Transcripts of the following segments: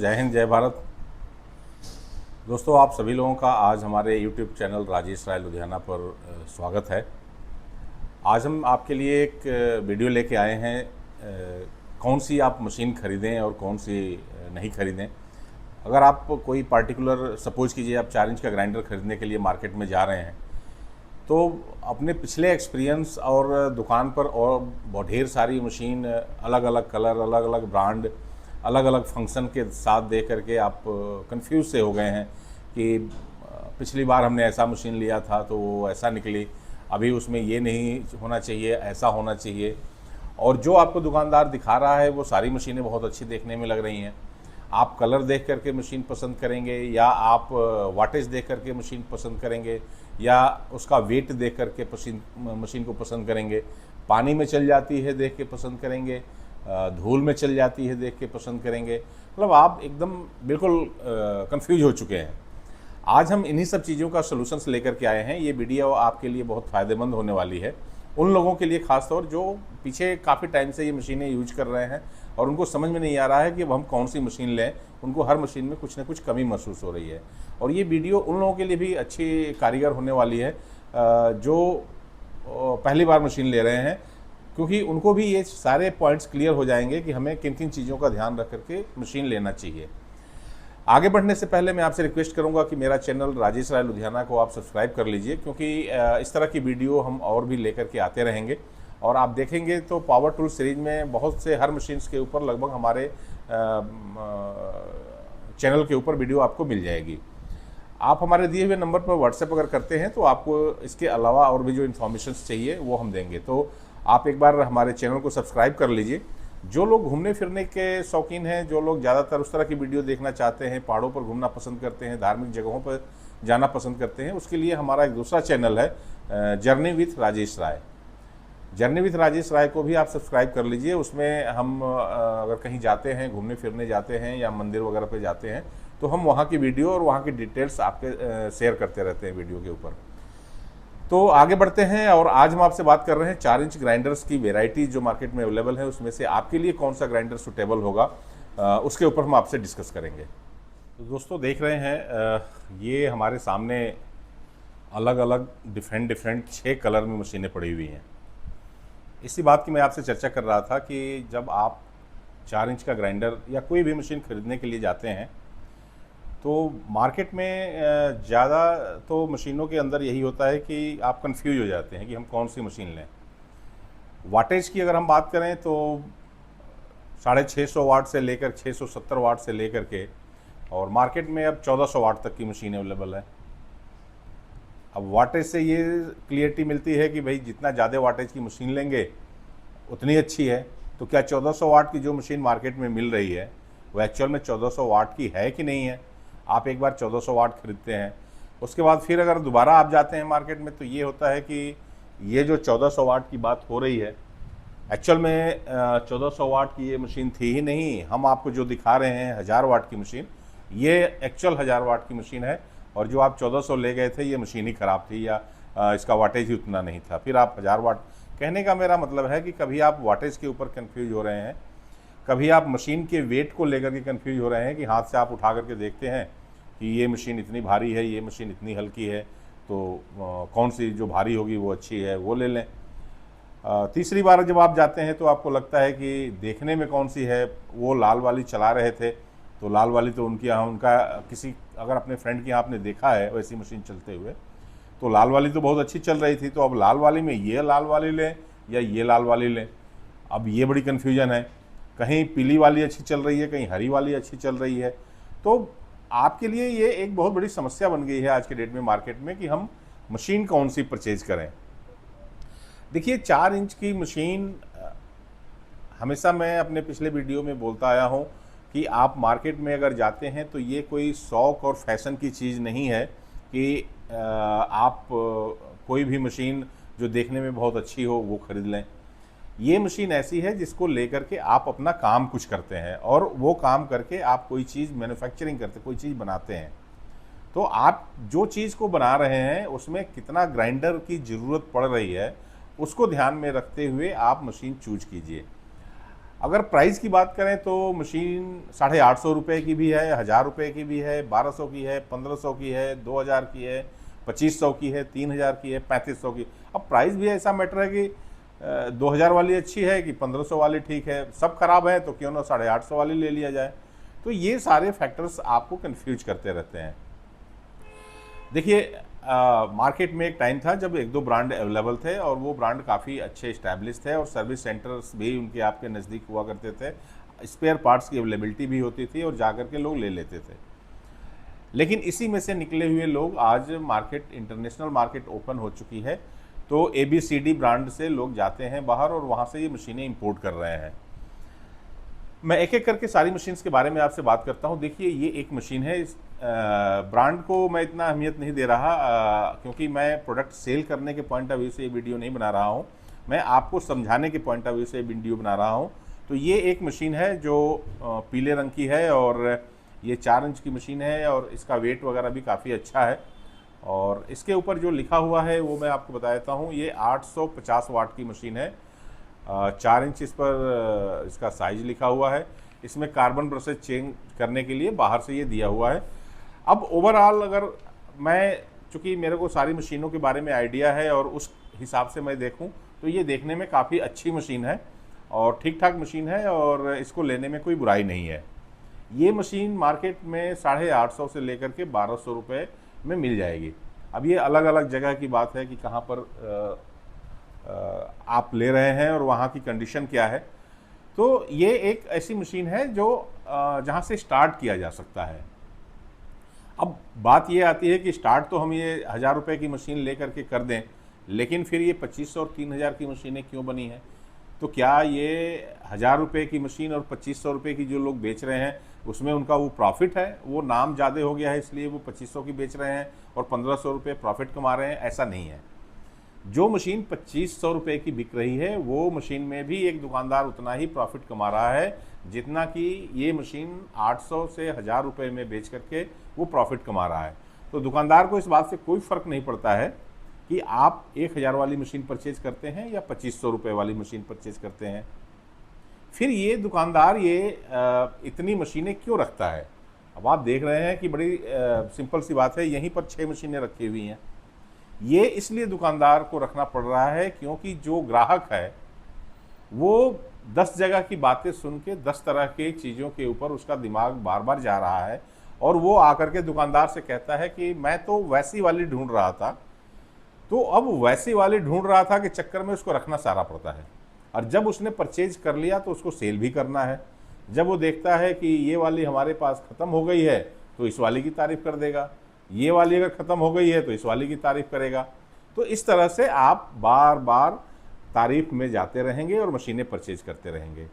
जय हिंद जय भारत। दोस्तों, आप सभी लोगों का आज हमारे YouTube चैनल राजेश राय लुधियाना पर स्वागत है। आज हम आपके लिए एक वीडियो लेके आए हैं, कौन सी आप मशीन ख़रीदें और कौन सी नहीं ख़रीदें। अगर आप कोई पार्टिकुलर, सपोज कीजिए आप 4 इंच का ग्राइंडर ख़रीदने के लिए मार्केट में जा रहे हैं, तो अपने पिछले एक्सपीरियंस और दुकान पर और बहुत ढेर सारी मशीन, अलग अलग कलर, अलग अलग ब्रांड, अलग अलग फंक्शन के साथ देख करके आप कंफ्यूज से हो गए हैं कि पिछली बार हमने ऐसा मशीन लिया था तो वो ऐसा निकली, अभी उसमें ये नहीं होना चाहिए, ऐसा होना चाहिए। और जो आपको दुकानदार दिखा रहा है वो सारी मशीनें बहुत अच्छी देखने में लग रही हैं। आप कलर देख करके मशीन पसंद करेंगे या आप वाटेज देख करके मशीन पसंद करेंगे या उसका वेट देख करके मशीन को पसंद करेंगे। पानी में चल जाती है देख के पसंद करेंगे, धूल में चल जाती है देख के पसंद करेंगे। मतलब आप एकदम बिल्कुल कंफ्यूज हो चुके हैं। आज हम इन्हीं सब चीज़ों का सॉल्यूशंस लेकर के आए हैं। ये वीडियो आपके लिए बहुत फ़ायदेमंद होने वाली है, उन लोगों के लिए खासतौर जो पीछे काफ़ी टाइम से ये मशीनें यूज कर रहे हैं और उनको समझ में नहीं आ रहा है कि अब हम कौन सी मशीन लें। उनको हर मशीन में कुछ ना कुछ कमी महसूस हो रही है और ये वीडियो उन लोगों के लिए भी अच्छी कारीगर होने वाली है जो पहली बार मशीन ले रहे हैं, क्योंकि उनको भी ये सारे पॉइंट्स क्लियर हो जाएंगे कि हमें किन किन चीज़ों का ध्यान रख करके मशीन लेना चाहिए। आगे बढ़ने से पहले मैं आपसे रिक्वेस्ट करूंगा कि मेरा चैनल राजेश राय लुधियाना को आप सब्सक्राइब कर लीजिए, क्योंकि इस तरह की वीडियो हम और भी लेकर के आते रहेंगे। और आप देखेंगे तो पावर टूल सीरीज में बहुत से हर मशीन्स के ऊपर लगभग हमारे चैनल के ऊपर वीडियो आपको मिल जाएगी। आप हमारे दिए हुए नंबर पर व्हाट्सएप अगर करते हैं तो आपको इसके अलावा और भी जो इन्फॉर्मेशन चाहिए वो हम देंगे। तो आप एक बार हमारे चैनल को सब्सक्राइब कर लीजिए। जो लोग घूमने फिरने के शौकीन हैं, जो लोग ज़्यादातर उस तरह की वीडियो देखना चाहते हैं, पहाड़ों पर घूमना पसंद करते हैं, धार्मिक जगहों पर जाना पसंद करते हैं, उसके लिए हमारा एक दूसरा चैनल है journey with Rajesh Rai. Journey with Rajesh Rai को भी आप सब्सक्राइब कर लीजिए। उसमें हम अगर कहीं जाते हैं, घूमने फिरने जाते हैं या मंदिर वगैरह पे जाते हैं, तो हम वहाँ की वीडियो और वहाँ की डिटेल्स आपके शेयर करते रहते हैं वीडियो के ऊपर। तो आगे बढ़ते हैं और आज हम आपसे बात कर रहे हैं 4 इंच ग्राइंडर्स की वेराइटी जो मार्केट में अवेलेबल है, उसमें से आपके लिए कौन सा ग्राइंडर सुटेबल होगा, उसके ऊपर हम आपसे डिस्कस करेंगे। तो दोस्तों, देख रहे हैं ये हमारे सामने अलग अलग डिफरेंट 6 कलर में मशीनें पड़ी हुई हैं। इसी बात की मैं आपसे चर्चा कर रहा था कि जब आप 4 इंच का ग्राइंडर या कोई भी मशीन खरीदने के लिए जाते हैं तो मार्केट में ज़्यादा तो मशीनों के अंदर यही होता है कि आप कंफ्यूज हो जाते हैं कि हम कौन सी मशीन लें। वाटेज की अगर हम बात करें तो 650 वाट से लेकर 670 वाट से लेकर के और मार्केट में अब 1400 वाट तक की मशीन अवेलेबल है। अब वाटेज से ये क्लियरिटी मिलती है कि भाई जितना ज़्यादा वाटेज की मशीन लेंगे उतनी अच्छी है। तो क्या 1400 वाट की जो मशीन मार्केट में मिल रही है वो एक्चुअल में 1400 वाट की है कि नहीं है। आप एक बार 1400 वाट खरीदते हैं, उसके बाद फिर अगर दोबारा आप जाते हैं मार्केट में तो ये होता है कि ये जो 1400 वाट की बात हो रही है एक्चुअल में 1400 वाट की ये मशीन थी ही नहीं। हम आपको जो दिखा रहे हैं 1000 वाट की मशीन, ये एक्चुअल 1000 वाट की मशीन है और जो आप 1400 ले गए थे ये मशीन ही ख़राब थी या इसका वाटेज ही उतना नहीं था, फिर आप 1000 वाट। कहने का मेरा मतलब है कि कभी आप वाटेज के ऊपर कन्फ्यूज हो रहे हैं, कभी आप मशीन के वेट को लेकर के कन्फ्यूज हो रहे हैं कि हाथ से आप उठा करके देखते हैं कि ये मशीन इतनी भारी है, ये मशीन इतनी हल्की है, तो कौन सी जो भारी होगी वो अच्छी है वो ले लें। तीसरी बार जब आप जाते हैं तो आपको लगता है कि देखने में कौन सी है, वो लाल वाली चला रहे थे तो लाल वाली तो उनके यहाँ, उनका किसी अगर अपने फ्रेंड के यहाँ आपने देखा है वैसी मशीन चलते हुए, तो लाल वाली तो बहुत अच्छी चल रही थी, तो अब लाल वाली में ये लाल वाली लें या ये लाल वाली लें। अब ये बड़ी कन्फ्यूजन है, कहीं पीली वाली अच्छी चल रही है, कहीं हरी वाली अच्छी चल रही है। तो आपके लिए ये एक बहुत बड़ी समस्या बन गई है आज के डेट में मार्केट में कि हम मशीन कौन सी परचेज करें। देखिए, 4 इंच की मशीन, हमेशा मैं अपने पिछले वीडियो में बोलता आया हूँ कि आप मार्केट में अगर जाते हैं तो ये कोई शौक़ और फैशन की चीज़ नहीं है कि आप कोई भी मशीन जो देखने में बहुत अच्छी हो वो ख़रीद लें। ये मशीन ऐसी है जिसको लेकर के आप अपना काम कुछ करते हैं और वो काम करके आप कोई चीज़ मैन्युफैक्चरिंग करते, कोई चीज़ बनाते हैं। तो आप जो चीज़ को बना रहे हैं उसमें कितना ग्राइंडर की ज़रूरत पड़ रही है उसको ध्यान में रखते हुए आप मशीन चूज कीजिए। अगर प्राइस की बात करें तो मशीन 850 रुपये की भी है, 1000 रुपये की भी है, 1200 की है, 1500 की है, 2000 की है, 2500 की है, 3000 की है, 3500 की। अब प्राइस भी ऐसा मैटर है कि 2000 वाली अच्छी है कि 1500 वाली ठीक है, सब खराब है तो क्यों ना 850 वाली ले लिया जाए। तो ये सारे फैक्टर्स आपको कन्फ्यूज करते रहते हैं। देखिए, मार्केट में एक टाइम था जब एक दो ब्रांड अवेलेबल थे और वो ब्रांड काफ़ी अच्छे इस्टेब्लिश थे और सर्विस सेंटर्स भी उनके आपके नज़दीक हुआ करते थे, स्पेयर पार्ट्स की अवेलेबिलिटी भी होती थी और जाकर के लोग ले लेते थे। लेकिन इसी में से निकले हुए लोग आज मार्केट, इंटरनेशनल मार्केट ओपन हो चुकी है, तो ABCD ब्रांड से लोग जाते हैं बाहर और वहाँ से ये मशीनें इंपोर्ट कर रहे हैं। मैं एक एक करके सारी मशीन्स के बारे में आपसे बात करता हूँ। देखिए, ये एक मशीन है, इस ब्रांड को मैं इतना अहमियत नहीं दे रहा, क्योंकि मैं प्रोडक्ट सेल करने के पॉइंट ऑफ व्यू से ये वीडियो नहीं बना रहा हूँ, मैं आपको समझाने के पॉइंट ऑफ व्यू से वीडियो बना रहा हूँ। तो ये एक मशीन है जो पीले रंग की है और ये 4 इंच की मशीन है और इसका वेट वगैरह भी काफ़ी अच्छा है। और इसके ऊपर जो लिखा हुआ है वो मैं आपको बता देता हूँ। ये 850 वाट की मशीन है, 4 इंच इस पर इसका साइज लिखा हुआ है। इसमें कार्बन ब्रशेज चेंज करने के लिए बाहर से ये दिया हुआ है। अब ओवरऑल अगर मैं, चूँकि मेरे को सारी मशीनों के बारे में आइडिया है और उस हिसाब से मैं देखूं तो ये देखने में काफ़ी अच्छी मशीन है और ठीक ठाक मशीन है और इसको लेने में कोई बुराई नहीं है। ये मशीन मार्केट में 850 से लेकर के 1200 रुपये में मिल जाएगी। अब ये अलग अलग जगह की बात है कि कहाँ पर आप ले रहे हैं और वहाँ की कंडीशन क्या है। तो ये एक ऐसी मशीन है जो जहाँ से स्टार्ट किया जा सकता है। अब बात ये आती है कि स्टार्ट तो हम ये 1000 रुपये की मशीन ले करके कर दें, लेकिन फिर ये 2500 और 3000 की मशीनें क्यों बनी हैं? तो क्या ये 1000 रुपये की मशीन और 2500 रुपये की जो लोग बेच रहे हैं उसमें उनका वो प्रॉफिट है? वो नाम ज़्यादा हो गया है इसलिए वो 2500 की बेच रहे हैं और 1500 रुपये प्रॉफिट कमा रहे हैं? ऐसा नहीं है। जो मशीन 2500 रुपये की बिक रही है वो मशीन में भी एक दुकानदार उतना ही प्रॉफिट कमा रहा है जितना कि ये मशीन 800 से 1000 रुपये में बेच करके वो प्रॉफिट कमा रहा है। तो दुकानदार को इस बात से कोई फ़र्क नहीं पड़ता है कि आप 1000 वाली मशीन परचेज करते हैं या 2500 रुपये वाली मशीन परचेज करते हैं। फिर ये दुकानदार ये इतनी मशीनें क्यों रखता है? अब आप देख रहे हैं कि बड़ी सिंपल सी बात है, यहीं पर 6 मशीनें रखी हुई हैं। ये इसलिए दुकानदार को रखना पड़ रहा है क्योंकि जो ग्राहक है वो 10 जगह की बातें सुन के 10 तरह के चीज़ों के ऊपर उसका दिमाग बार बार जा रहा है और वो आकर के दुकानदार से कहता है कि मैं तो वैसी वाली ढूंढ रहा था। तो अब वैसी वाली ढूंढ रहा था कि चक्कर में उसको रखना सारा पड़ता है और जब उसने परचेज कर लिया तो उसको सेल भी करना है। जब वो देखता है कि ये वाली हमारे पास ख़त्म हो गई है तो इस वाली की तारीफ़ कर देगा, ये वाली अगर ख़त्म हो गई है तो इस वाली की तारीफ़ करेगा। तो इस तरह से आप बार बार तारीफ़ में जाते रहेंगे और मशीनें परचेज करते रहेंगे।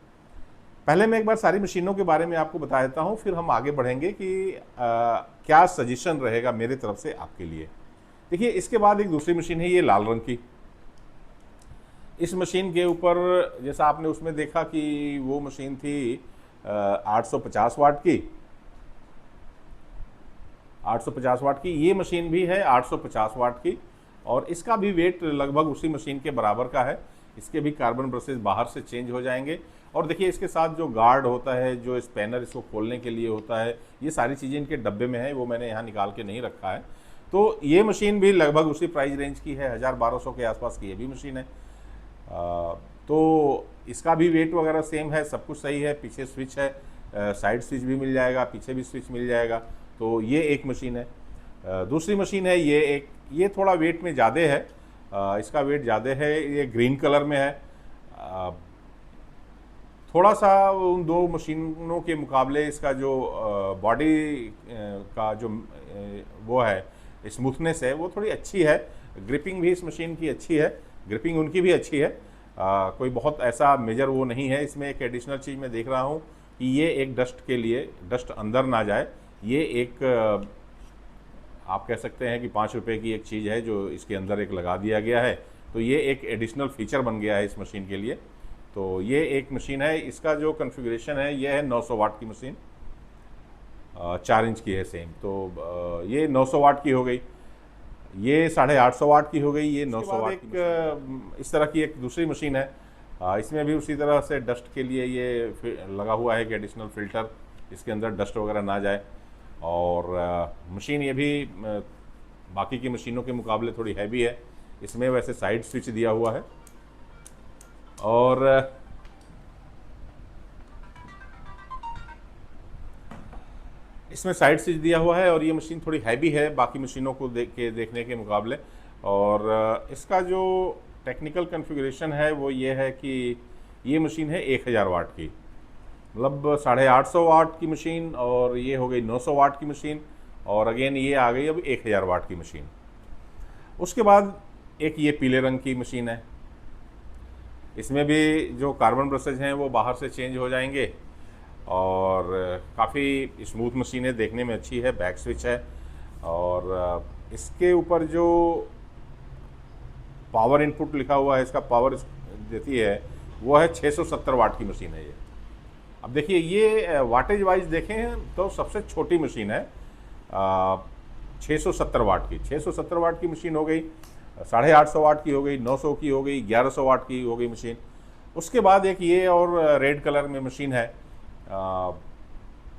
पहले मैं एक बार सारी मशीनों के बारे में आपको बता देता हूँ, फिर हम आगे बढ़ेंगे कि क्या सजेशन रहेगा मेरे तरफ से आपके लिए। देखिए, इसके बाद एक दूसरी मशीन है, ये लाल रंग की। इस मशीन के ऊपर जैसा आपने उसमें देखा कि वो मशीन थी 850 वाट की, 850 वाट की। ये मशीन भी है 850 वाट की और इसका भी वेट लगभग उसी मशीन के बराबर का है। इसके भी कार्बन ब्रशेज बाहर से चेंज हो जाएंगे और देखिए इसके साथ जो गार्ड होता है, जो स्पैनर इसको खोलने के लिए होता है, ये सारी चीज़ें इनके डब्बे में है, वो मैंने यहाँ निकाल के नहीं रखा है। तो ये मशीन भी लगभग उसी प्राइस रेंज की है, 1000-1200 के आसपास की ये भी मशीन है। तो इसका भी वेट वगैरह सेम है, सब कुछ सही है। पीछे स्विच है, साइड स्विच भी मिल जाएगा, पीछे भी स्विच मिल जाएगा। तो ये एक मशीन है। दूसरी मशीन है ये थोड़ा वेट में ज़्यादा है, इसका वेट ज़्यादा है, ये ग्रीन कलर में है। थोड़ा सा उन दो मशीनों के मुकाबले इसका जो बॉडी का जो वो है, स्मूथनेस है, वो थोड़ी अच्छी है। ग्रिपिंग भी इस मशीन की अच्छी है, ग्रिपिंग उनकी भी अच्छी है। कोई बहुत ऐसा मेजर वो नहीं है। इसमें एक एडिशनल चीज़ मैं देख रहा हूँ कि ये एक डस्ट के लिए, डस्ट अंदर ना जाए, ये एक आप कह सकते हैं कि 5 रुपये की एक चीज़ है जो इसके अंदर एक लगा दिया गया है। तो ये एक एडिशनल फीचर बन गया है इस मशीन के लिए। तो ये एक मशीन है, इसका जो कॉन्फ़िगरेशन है ये है 900 वाट की मशीन, 4 इंच की है सेम। तो ये 900 वाट की हो गई, ये 850 वाट की हो गई, ये 900 वाट की। इस तरह की एक दूसरी मशीन है, इसमें भी उसी तरह से डस्ट के लिए ये लगा हुआ है कि एडिशनल फ़िल्टर, इसके अंदर डस्ट वगैरह ना जाए। और मशीन ये भी बाकी की मशीनों के मुकाबले थोड़ी हैवी है। इसमें वैसे साइड स्विच दिया हुआ है और इसमें साइड स्विच दिया हुआ है और ये मशीन थोड़ी हैवी है बाकी मशीनों को देखने के मुकाबले। और इसका जो टेक्निकल कॉन्फ़िगरेशन है वो ये है कि ये मशीन है 1000 वाट की, मतलब 850 वाट की मशीन, और ये हो गई 900 वाट की मशीन, और अगेन ये आ गई अब 1000 वाट की मशीन। उसके बाद एक ये पीले रंग की मशीन है, इसमें भी जो कार्बन ब्रशेज हैं वो बाहर से चेंज हो जाएंगे और काफ़ी स्मूथ मशीन है, देखने में अच्छी है, बैक स्विच है। और इसके ऊपर जो पावर इनपुट लिखा हुआ है, इसका पावर देती है वो है 670 वाट की मशीन है ये। अब देखिए ये वाटेज वाइज देखें तो सबसे छोटी मशीन है, 670 वाट की। 670 वाट की मशीन हो गई, 850 वाट की हो गई, 900 की हो गई, 1100 वाट की हो गई मशीन। उसके बाद एक ये और रेड कलर में मशीन है,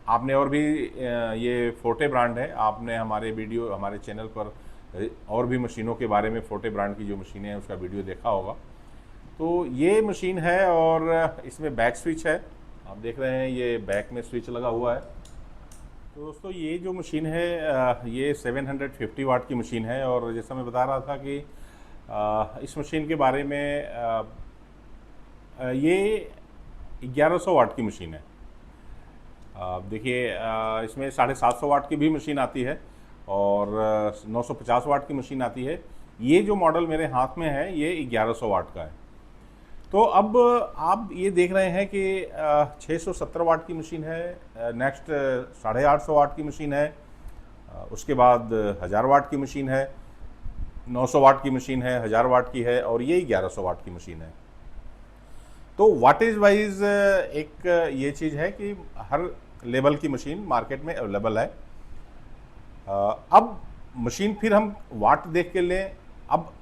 आपने और भी ये फोर्टे ब्रांड है, आपने हमारे वीडियो हमारे चैनल पर और भी मशीनों के बारे में फोर्टे ब्रांड की जो मशीनें हैं उसका वीडियो देखा होगा। तो ये मशीन है और इसमें बैक स्विच है, आप देख रहे हैं ये बैक में स्विच लगा हुआ है। तो दोस्तों ये जो मशीन है ये 750 वाट की मशीन है, और जैसा मैं बता रहा था कि इस मशीन के बारे में ये 1100 वाट की मशीन है। देखिए इसमें 750 वाट की भी मशीन आती है और 950 वाट की मशीन आती है। ये जो मॉडल मेरे हाथ में है ये 1100 वाट का है। तो अब आप ये देख रहे हैं कि 670 वाट की मशीन है, नेक्स्ट 850 वाट की मशीन है, उसके बाद 1000 वाट की मशीन है, 900 वाट की मशीन है, 1000 वाट की है, और ये 1100 वाट की मशीन है। तो वाटेज वाइज एक ये चीज़ है कि हर लेवल की मशीन मार्केट में अवेलेबल है। अब मशीन फिर हम वाट देख के लें। अब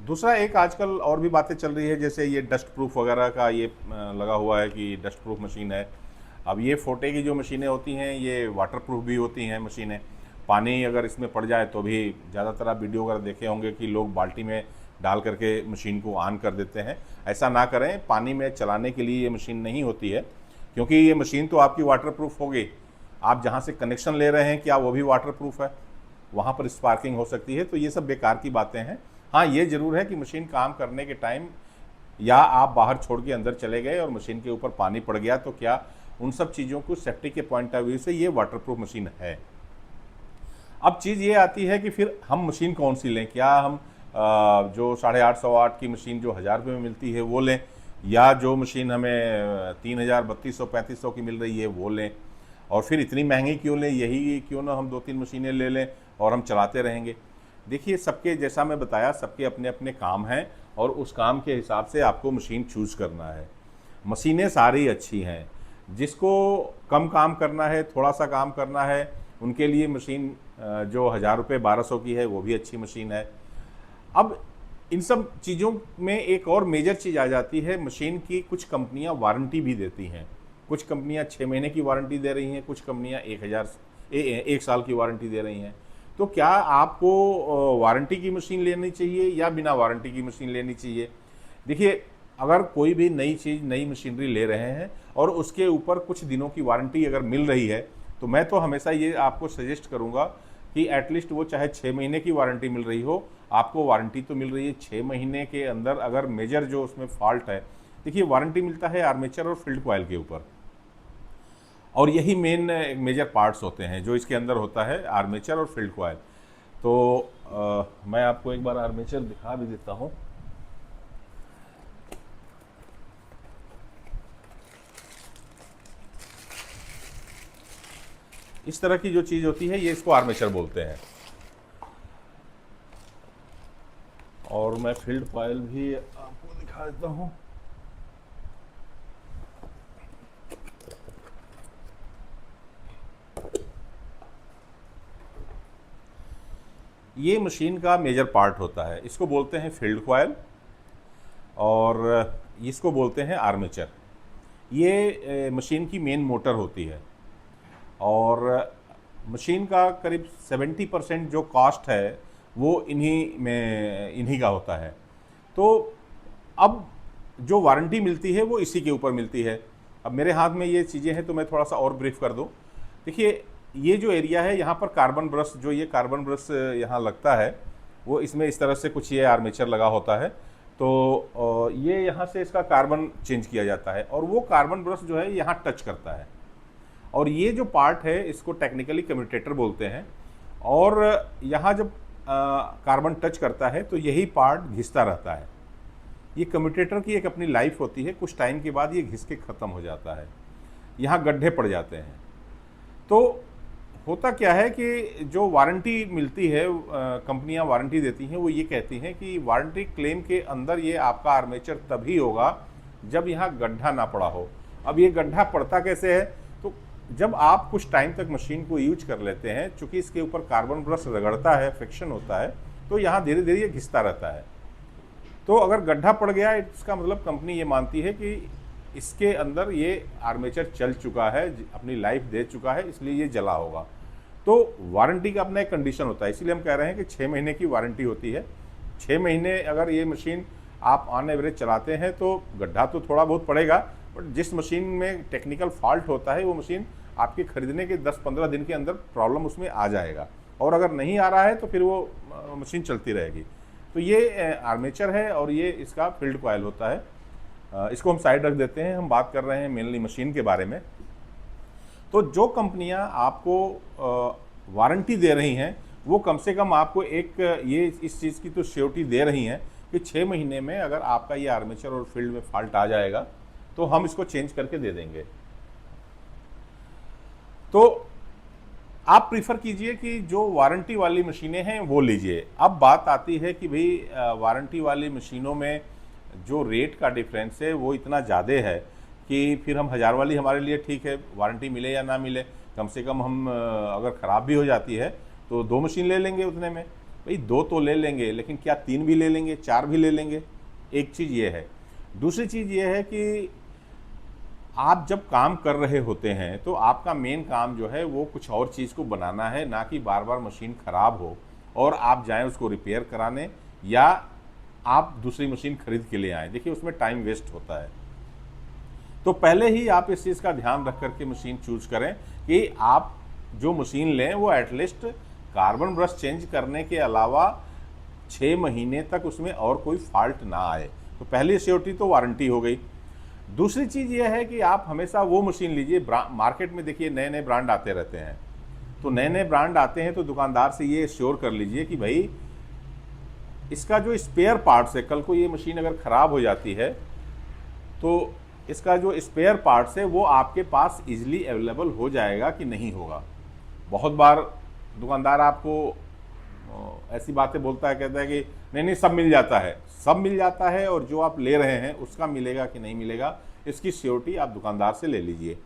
दूसरा एक आजकल और भी बातें चल रही है, जैसे ये डस्ट प्रूफ वगैरह का ये लगा हुआ है कि डस्ट प्रूफ मशीन है। अब ये फोटे की जो मशीनें होती हैं ये वाटर प्रूफ भी होती हैं मशीनें, पानी अगर इसमें पड़ जाए तो भी, ज़्यादातर आप वीडियो वगैरह देखे होंगे कि लोग बाल्टी में डाल करके मशीन को ऑन कर देते हैं। ऐसा ना करें, पानी में चलाने के लिए ये मशीन नहीं होती है, क्योंकि ये मशीन तो आपकी वाटर प्रूफ होगी। आप जहाँ से कनेक्शन ले रहे हैं क्या वो भी वाटर प्रूफ है? वहाँ पर स्पार्किंग हो सकती है। तो ये सब बेकार की बातें हैं। हाँ, ये ज़रूर है कि मशीन काम करने के टाइम या आप बाहर छोड़ के अंदर चले गए और मशीन के ऊपर पानी पड़ गया तो क्या, उन सब चीज़ों को सेफ्टी के पॉइंट ऑफ व्यू से ये वाटर प्रूफ मशीन है। अब चीज़ ये आती है कि फिर हम मशीन कौन सी लें? क्या हम जो 850 वाट की मशीन जो 1000 रुपये में मिलती है वो लें, या जो मशीन हमें 3000, 3200, 3500 की मिल रही है वो लें? और फिर इतनी महंगी क्यों लें? यही क्यों ना हम 2-3 मशीनें ले लें और हम चलाते रहेंगे। देखिए सबके, जैसा मैं बताया, सबके अपने अपने काम हैं और उस काम के हिसाब से आपको मशीन चूज़ करना है। मशीनें सारी अच्छी हैं, जिसको कम काम करना है, थोड़ा सा काम करना है, उनके लिए मशीन जो 1000 रुपये 1200 की है वो भी अच्छी मशीन है। अब इन सब चीज़ों में एक और मेजर चीज़ आ जाती है, मशीन की कुछ कंपनियां वारंटी भी देती हैं। कुछ कंपनियां 6 महीने की वारंटी दे रही हैं, कुछ कंपनियां 1 साल की वारंटी दे रही हैं। तो क्या आपको वारंटी की मशीन लेनी चाहिए या बिना वारंटी की मशीन लेनी चाहिए? देखिए, अगर कोई भी नई चीज़, नई मशीनरी ले रहे हैं और उसके ऊपर कुछ दिनों की वारंटी अगर मिल रही है, तो मैं तो हमेशा ये आपको सजेस्ट करूँगा कि एटलीस्ट वो चाहे 6 महीने की वारंटी मिल रही हो, आपको वारंटी तो मिल रही है 6 महीने के अंदर। अगर मेजर जो उसमें फॉल्ट है, देखिए वारंटी मिलता है आर्मेचर और फील्ड कॉइल के ऊपर, और यही मेन मेजर पार्ट्स होते हैं जो इसके अंदर होता है, आर्मेचर और फील्ड कॉइल। तो मैं आपको एक बार आर्मेचर दिखा भी देता हूँ। इस तरह की जो चीज़ होती है ये इसको आर्मेचर बोलते हैं। और मैं फील्ड कॉइल भी आपको दिखा देता हूँ। ये मशीन का मेजर पार्ट होता है, इसको बोलते हैं फील्ड कॉइल। और इसको बोलते हैं आर्मेचर। ये मशीन की मेन मोटर होती है और मशीन का करीब 70% जो कॉस्ट है वो इन्हीं का होता है। तो अब जो वारंटी मिलती है वो इसी के ऊपर मिलती है। अब मेरे हाथ में ये चीज़ें हैं तो मैं थोड़ा सा और ब्रीफ कर दूं। देखिए, ये जो एरिया है यहाँ पर कार्बन ब्रश, जो ये कार्बन ब्रश यहाँ लगता है वो इसमें इस तरह से कुछ ये आर्मेचर लगा होता है। तो ये यहाँ से इसका कार्बन चेंज किया जाता है और वो कार्बन ब्रश जो है यहाँ टच करता है और ये जो पार्ट है इसको टेक्निकली कम्यूटेटर बोलते हैं। और यहाँ जब कार्बन टच करता है तो यही पार्ट घिसता रहता है। ये कम्यूटेटर की एक अपनी लाइफ होती है, कुछ टाइम के बाद ये घिस के ख़त्म हो जाता है, यहाँ गड्ढे पड़ जाते हैं। तो होता क्या है कि जो वारंटी मिलती है, कंपनियां वारंटी देती हैं, वो ये कहती हैं कि वारंटी क्लेम के अंदर ये आपका आर्मेचर तभी होगा जब यहाँ गड्ढा ना पड़ा हो। अब ये गड्ढा पड़ता कैसे है? तो जब आप कुछ टाइम तक मशीन को यूज कर लेते हैं, चूँकि इसके ऊपर कार्बन ब्रश रगड़ता है, फ्रिक्शन होता है, तो यहाँ धीरे धीरे ये घिसता रहता है। तो अगर गड्ढा पड़ गया, इसका मतलब कंपनी ये मानती है कि इसके अंदर ये आर्मेचर चल चुका है, अपनी लाइफ दे चुका है, इसलिए ये जला होगा। तो वारंटी का अपना एक कंडीशन होता है, इसीलिए हम कह रहे हैं कि 6 महीने की वारंटी होती है। 6 महीने अगर ये मशीन आप ऑन एवरेज चलाते हैं तो गड्ढा तो थोड़ा बहुत पड़ेगा, बट जिस मशीन में टेक्निकल फॉल्ट होता है वो मशीन आपके खरीदने के 10-15 दिन के अंदर प्रॉब्लम उसमें आ जाएगा, और अगर नहीं आ रहा है तो फिर वो मशीन चलती रहेगी। तो ये आर्मेचर है और ये इसका फील्ड कॉइल होता है। इसको हम साइड रख देते हैं, हम बात कर रहे हैं मेनली मशीन के बारे में। तो जो कंपनियां आपको वारंटी दे रही हैं वो कम से कम आपको एक ये इस चीज़ की तो श्योरिटी दे रही हैं कि 6 महीने में अगर आपका ये आर्मेचर और फील्ड में फॉल्ट आ जाएगा तो हम इसको चेंज करके दे देंगे। तो आप प्रीफर कीजिए कि जो वारंटी वाली मशीनें हैं वो लीजिए। अब बात आती है कि भाई वारंटी वाली मशीनों में जो रेट का डिफरेंस है वो इतना ज़्यादा है कि फिर हम 1000 वाली हमारे लिए ठीक है, वारंटी मिले या ना मिले, कम से कम हम अगर ख़राब भी हो जाती है तो 2 मशीन ले लेंगे उतने में। भाई 2 तो ले लेंगे, लेकिन क्या 3 भी ले लेंगे, 4 भी ले लेंगे? एक चीज़ ये है। दूसरी चीज़ ये है कि आप जब काम कर रहे होते हैं तो आपका मेन काम जो है वो कुछ और चीज़ को बनाना है, ना कि बार बार मशीन ख़राब हो और आप जाएं उसको रिपेयर कराने या आप दूसरी मशीन खरीद के ले आएँ। देखिए, उसमें टाइम वेस्ट होता है। तो पहले ही आप इस चीज़ का ध्यान रख करके मशीन चूज करें कि आप जो मशीन लें वो एटलीस्ट कार्बन ब्रश चेंज करने के अलावा 6 महीने तक उसमें और कोई फॉल्ट ना आए। तो पहली श्योरिटी तो वारंटी हो गई। दूसरी चीज़ यह है कि आप हमेशा वो मशीन लीजिए, मार्केट में देखिए नए नए ब्रांड आते रहते हैं, तो नए नए ब्रांड आते हैं तो दुकानदार से ये श्योर कर लीजिए कि भाई इसका जो स्पेयर पार्ट्स है, कल को ये मशीन अगर ख़राब हो जाती है तो इसका जो स्पेयर पार्ट्स है वो आपके पास इजीली अवेलेबल हो जाएगा कि नहीं होगा। बहुत बार दुकानदार आपको ऐसी बातें बोलता है, कहता है कि नहीं सब मिल जाता है, सब मिल जाता है, और जो आप ले रहे हैं उसका मिलेगा कि नहीं मिलेगा इसकी श्योरिटी आप दुकानदार से ले लीजिए।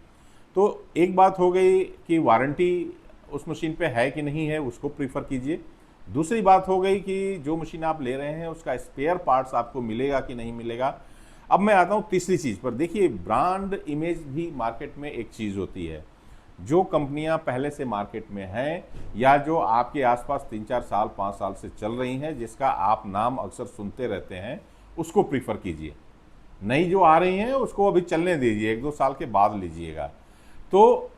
तो एक बात हो गई कि वारंटी उस मशीन पे है कि नहीं है, उसको प्रीफर कीजिए। दूसरी बात हो गई कि जो मशीन आप ले रहे हैं उसका स्पेयर पार्ट्स आपको मिलेगा कि नहीं मिलेगा। अब मैं आता हूँ तीसरी चीज़ पर। देखिए, ब्रांड इमेज भी मार्केट में एक चीज़ होती है। जो कंपनियां पहले से मार्केट में हैं या जो आपके आसपास 3-4 साल 5 साल से चल रही हैं, जिसका आप नाम अक्सर सुनते रहते हैं, उसको प्रीफर कीजिए। नई जो आ रही हैं उसको अभी चलने दीजिए, 1-2 साल के बाद लीजिएगा। तो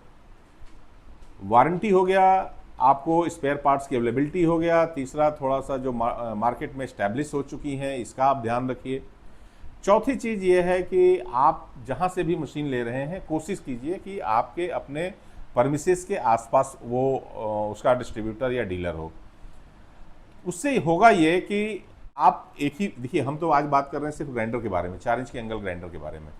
वारंटी हो गया, आपको स्पेयर पार्ट्स की अवेलेबिलिटी हो गया। तीसरा, थोड़ा सा जो मार्केट में इस्टेब्लिश हो चुकी हैं इसका आप ध्यान रखिए। चौथी चीज़ ये है कि आप जहाँ से भी मशीन ले रहे हैं कोशिश कीजिए कि आपके अपने परमिसेस के आसपास वो उसका डिस्ट्रीब्यूटर या डीलर हो। उससे होगा ये कि आप एक ही, देखिए हम तो आज बात कर रहे हैं सिर्फ ग्राइंडर के बारे में, 4 इंच के एंगल ग्राइंडर के बारे में,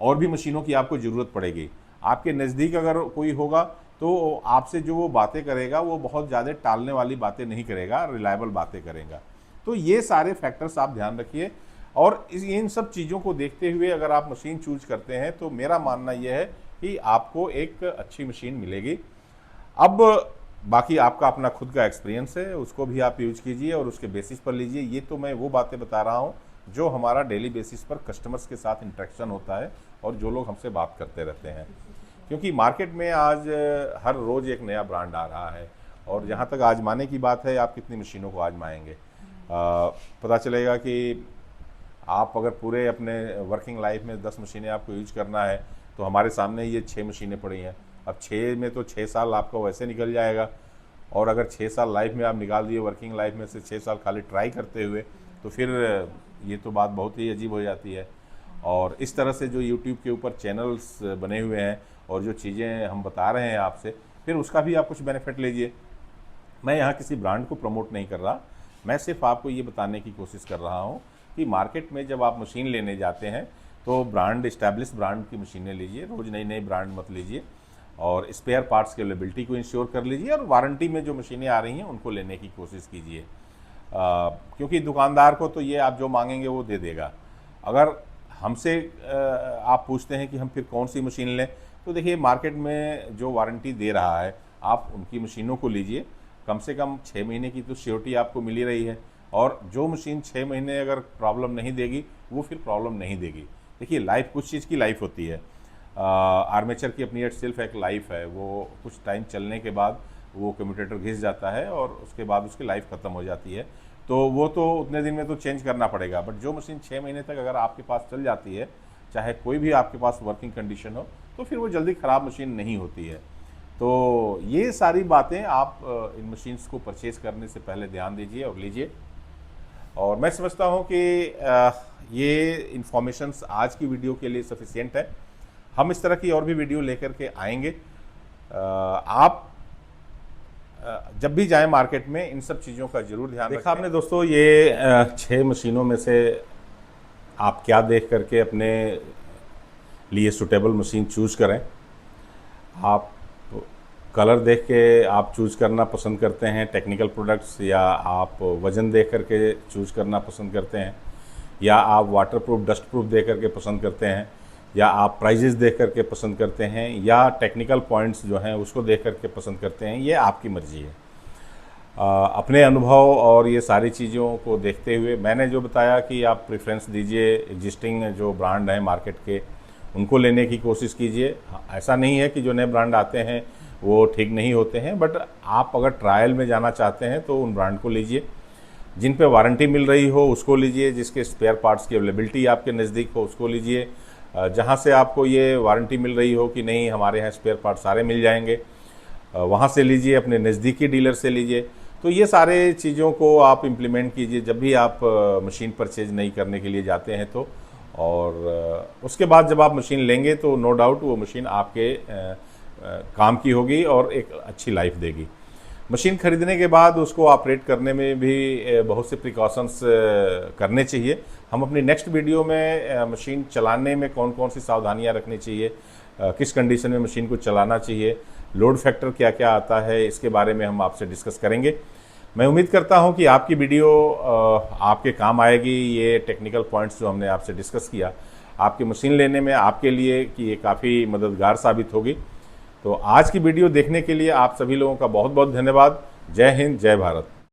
और भी मशीनों की आपको ज़रूरत पड़ेगी। आपके नज़दीक अगर कोई होगा तो आपसे जो वो बातें करेगा वो बहुत ज़्यादा टालने वाली बातें नहीं करेगा, रिलायबल बातें करेगा। तो ये सारे फैक्टर्स आप ध्यान रखिए, और इन सब चीज़ों को देखते हुए अगर आप मशीन चूज करते हैं तो मेरा मानना यह है कि आपको एक अच्छी मशीन मिलेगी। अब बाकी आपका अपना खुद का एक्सपीरियंस है, उसको भी आप यूज कीजिए और उसके बेसिस पर लीजिए। ये तो मैं वो बातें बता रहा हूँ जो हमारा डेली बेसिस पर कस्टमर्स के साथ इंटरेक्शन होता है और जो लोग हमसे बात करते रहते हैं। क्योंकि मार्केट में आज हर रोज़ एक नया ब्रांड आ रहा है, और जहाँ तक आजमाने की बात है, आप कितनी मशीनों को आजमाएंगे। पता चलेगा कि आप अगर पूरे अपने वर्किंग लाइफ में 10 मशीनें आपको यूज करना है, तो हमारे सामने ये 6 मशीनें पड़ी हैं। अब 6 में तो 6 साल आपका वैसे निकल जाएगा, और अगर 6 साल लाइफ में आप निकाल दिए, वर्किंग लाइफ में से 6 साल खाली ट्राई करते हुए, तो फिर ये तो बात बहुत ही अजीब हो जाती है। और इस तरह से जो यूट्यूब के ऊपर चैनल्स बने हुए हैं और जो चीज़ें हम बता रहे हैं आपसे, फिर उसका भी आप कुछ बेनिफिट लीजिए। मैं यहाँ किसी ब्रांड को प्रमोट नहीं कर रहा, मैं सिर्फ आपको ये बताने की कोशिश कर रहा हूँ कि मार्केट में जब आप मशीन लेने जाते हैं तो ब्रांड, इस्टेब्लिश ब्रांड की मशीनें लीजिए, रोज़ नई नई ब्रांड मत लीजिए, और स्पेयर पार्ट्स की अवेलेबिलिटी को इंश्योर कर लीजिए, और वारंटी में जो मशीनें आ रही हैं उनको लेने की कोशिश कीजिए। क्योंकि दुकानदार को तो ये आप जो मांगेंगे वो दे देगा। अगर हमसे आप पूछते हैं कि हम फिर कौन सी मशीन लें, तो देखिए मार्केट में जो वारंटी दे रहा है आप उनकी मशीनों को लीजिए। कम से कम 6 महीने की तो श्योरिटी आपको मिल ही रही है, और जो मशीन 6 महीने अगर प्रॉब्लम नहीं देगी वो फिर प्रॉब्लम नहीं देगी। देखिए लाइफ, कुछ चीज़ की लाइफ होती है। आर्मेचर की अपनी एट सेल्फ एक लाइफ है, वो कुछ टाइम चलने के बाद वो कम्यूटेटर घिस जाता है और उसके बाद उसकी लाइफ ख़त्म हो जाती है, तो वो तो उतने दिन में तो चेंज करना पड़ेगा। बट जो मशीन 6 महीने तक अगर आपके पास चल जाती है, चाहे कोई भी आपके पास वर्किंग कंडीशन हो, तो फिर वो जल्दी ख़राब मशीन नहीं होती है। तो ये सारी बातें आप इन मशीन्स को परचेज़ करने से पहले ध्यान दीजिए और लीजिए। और मैं समझता हूँ कि ये इन्फॉर्मेशंस आज की वीडियो के लिए सफिशिएंट है। हम इस तरह की और भी वीडियो लेकर के आएंगे। आप जब भी जाएं मार्केट में इन सब चीज़ों का जरूर ध्यान रखें। देखा आपने दोस्तों, ये 6 मशीनों में से आप क्या देख करके अपने लिए सूटेबल मशीन चूज़ करें। आप कलर देख के आप चूज़ करना पसंद करते हैं टेक्निकल प्रोडक्ट्स, या आप वज़न देख करके चूज़ करना पसंद करते हैं, या आप वाटरप्रूफ, डस्ट प्रूफ देख करके पसंद करते हैं, या आप प्राइजेस देख करके पसंद करते हैं, या टेक्निकल पॉइंट्स जो हैं उसको देख करके पसंद करते हैं, ये आपकी मर्ज़ी है। अपने अनुभव और ये सारी चीज़ों को देखते हुए मैंने जो बताया कि आप प्रेफरेंस दीजिए, एग्जिस्टिंग जो ब्रांड हैं मार्केट के उनको लेने की कोशिश कीजिए। ऐसा नहीं है कि जो नए ब्रांड आते हैं वो ठीक नहीं होते हैं, बट आप अगर ट्रायल में जाना चाहते हैं तो उन ब्रांड को लीजिए। जिन पे वारंटी मिल रही हो उसको लीजिए, जिसके स्पेयर पार्ट्स की अवेलेबिलिटी आपके नज़दीक हो उसको लीजिए। जहाँ से आपको ये वारंटी मिल रही हो कि नहीं हमारे यहाँ स्पेयर पार्ट सारे मिल जाएंगे, वहाँ से लीजिए, अपने नज़दीकी डीलर से लीजिए। तो ये सारे चीज़ों को आप इम्प्लीमेंट कीजिए जब भी आप मशीन परचेज नहीं करने के लिए जाते हैं तो। और उसके बाद जब आप मशीन लेंगे तो नो डाउट वो मशीन आपके काम की होगी और एक अच्छी लाइफ देगी। मशीन खरीदने के बाद उसको ऑपरेट करने में भी बहुत से प्रिकॉशंस करने चाहिए। हम अपनी नेक्स्ट वीडियो में मशीन चलाने में कौन कौन सी सावधानियां रखनी चाहिए, किस कंडीशन में मशीन को चलाना चाहिए, लोड फैक्टर क्या क्या आता है, इसके बारे में हम आपसे डिस्कस करेंगे। मैं उम्मीद करता हूं कि आपकी वीडियो आपके काम आएगी। ये टेक्निकल पॉइंट्स जो हमने आपसे डिस्कस किया आपकी मशीन लेने में आपके लिए कि ये काफ़ी मददगार साबित होगी। तो आज की वीडियो देखने के लिए आप सभी लोगों का बहुत बहुत धन्यवाद। जय हिंद, जय भारत।